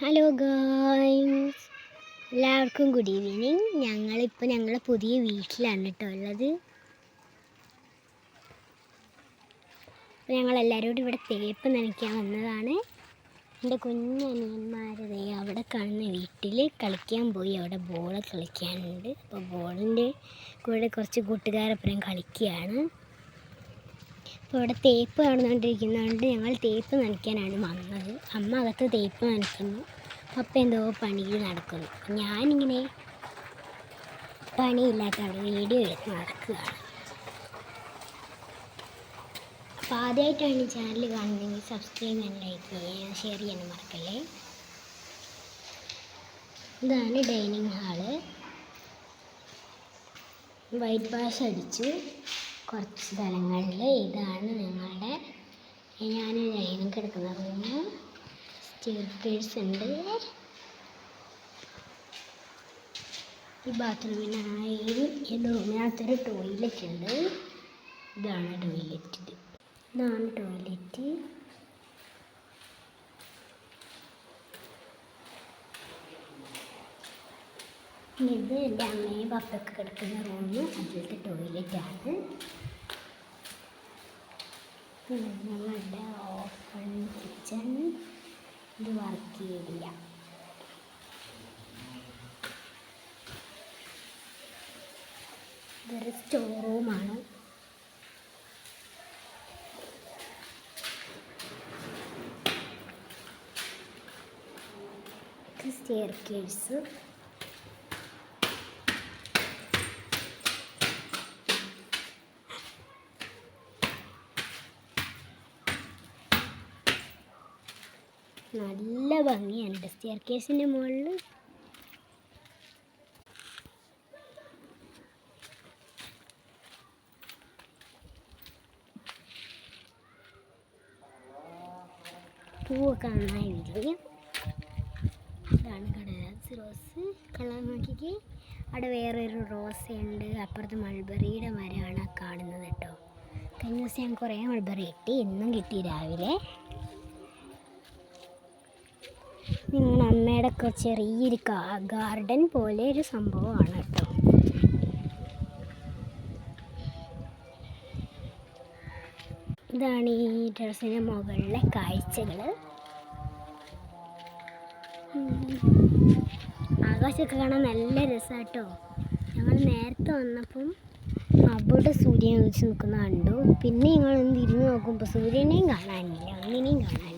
Hello guys, എല്ലാവർക്കും good evening. ഞങ്ങളിപ്പോൾ ഞങ്ങളുടെ പുതിയ വീട്ടിലാണ് കേട്ടോ ഉള്ളത്. അപ്പോൾ ഞങ്ങളെല്ലാവരും കൂടി ഇവിടെ തേപ്പ് നനയ്ക്കാൻ വന്നതാണ്. എൻ്റെ കുഞ്ഞനിയന്മാരതേ അവിടെ കാണുന്ന വീട്ടിൽ കളിക്കാൻ പോയി. അവിടെ ബോൾ കളിക്കാനുണ്ട്. അപ്പോൾ ബോളിൻ്റെ കൂടെ കുറച്ച് കൂട്ടുകാരൊപ്പം കളിക്കുകയാണ്. അപ്പോൾ ഇവിടെ തേപ്പ് നടന്നുകൊണ്ടിരിക്കുന്നതുകൊണ്ട് ഞങ്ങൾ തേപ്പ് നനയ്ക്കാനാണ് വന്നത്. അമ്മ അകത്ത് തേപ്പ് നനയ്ക്കുന്നു, പപ്പ എന്തോ പണിയിൽ നടക്കുന്നു. ഞാനിങ്ങനെ പണിയില്ലാത്ത അവിടെ വീഡിയോ എടുത്ത് നടക്കുകയാണ്. അപ്പോൾ ആദ്യമായിട്ടാണ് ഈ ചാനൽ കാണുന്നതെങ്കിൽ സബ്സ്ക്രൈബ് ചെയ്യാൻ, ലൈക്ക് ചെയ്യാൻ, ഷെയർ ചെയ്യാൻ മറക്കല്ലേ. ഇതാണ് ഡൈനിങ് ഹാള്. വൈറ്റ് വാഷ് അടിച്ചു കുറച്ച് സ്ഥലങ്ങളിൽ. ഇതാണ് ഞങ്ങളുടെ ഞാൻ കിടക്കുന്ന റൂം. സ്റ്റെയർകേസ് ഉണ്ട്. ഈ ബാത്റൂമിനായി ഈ റൂമിനകത്തൊരു ടോയ്ലറ്റ് ഉണ്ട്. ഇതാണ് ടോയ്ലറ്റ്. ഇത് എൻ്റെ അമ്മയും പപ്പയൊക്കെ കിടക്കുന്ന റൂം. അതിലത്തെ ടോയ്ലറ്റാണ്. ഞങ്ങളുടെ ഓപ്പൺ കിച്ചൺ. ഇത് വർക്ക് ഏരിയ. ഇതൊരു സ്റ്റോർ റൂമാണ്. ഇത് സ്റ്റെയർകേസ്. നല്ല ഭംഗിയാണ് സ്റ്റെയർകേസിൻ്റെ മുകളിൽ. പൂവൊക്കെ നന്നായി വിരിയും. ഇതാണ് കടലാസ് റോസ്. കളർ നോക്കിക്ക്. അവിടെ വേറൊരു റോസയുണ്ട്. അപ്പുറത്ത് മൾബറിയുടെ മരമാണ് കാണുന്നത് കേട്ടോ. കഴിഞ്ഞ ദിവസം ഞാൻ കുറേ മൾബറി കിട്ടി. ഇന്നും കിട്ടി രാവിലെ. നിങ്ങളുടെ അമ്മയുടെ ഒക്കെ ചെറിയൊരു ഗാർഡൻ പോലെ ഒരു സംഭവമാണ് കേട്ടോ. ഇതാണ് ഈ ടെറസിൻ്റെ മുകളിലെ കാഴ്ചകൾ. ആകാശമൊക്കെ കാണാൻ നല്ല രസമാട്ടോ. ഞങ്ങൾ നേരത്തെ വന്നപ്പം അവിടെ സൂര്യൻ ഉദിച്ച് നിൽക്കുന്ന കണ്ടു. പിന്നെ ഞങ്ങൾ ഇരുന്ന് നോക്കുമ്പോൾ സൂര്യനെയും കാണാനില്ല, ഒന്നിനെയും കാണാനില്ല.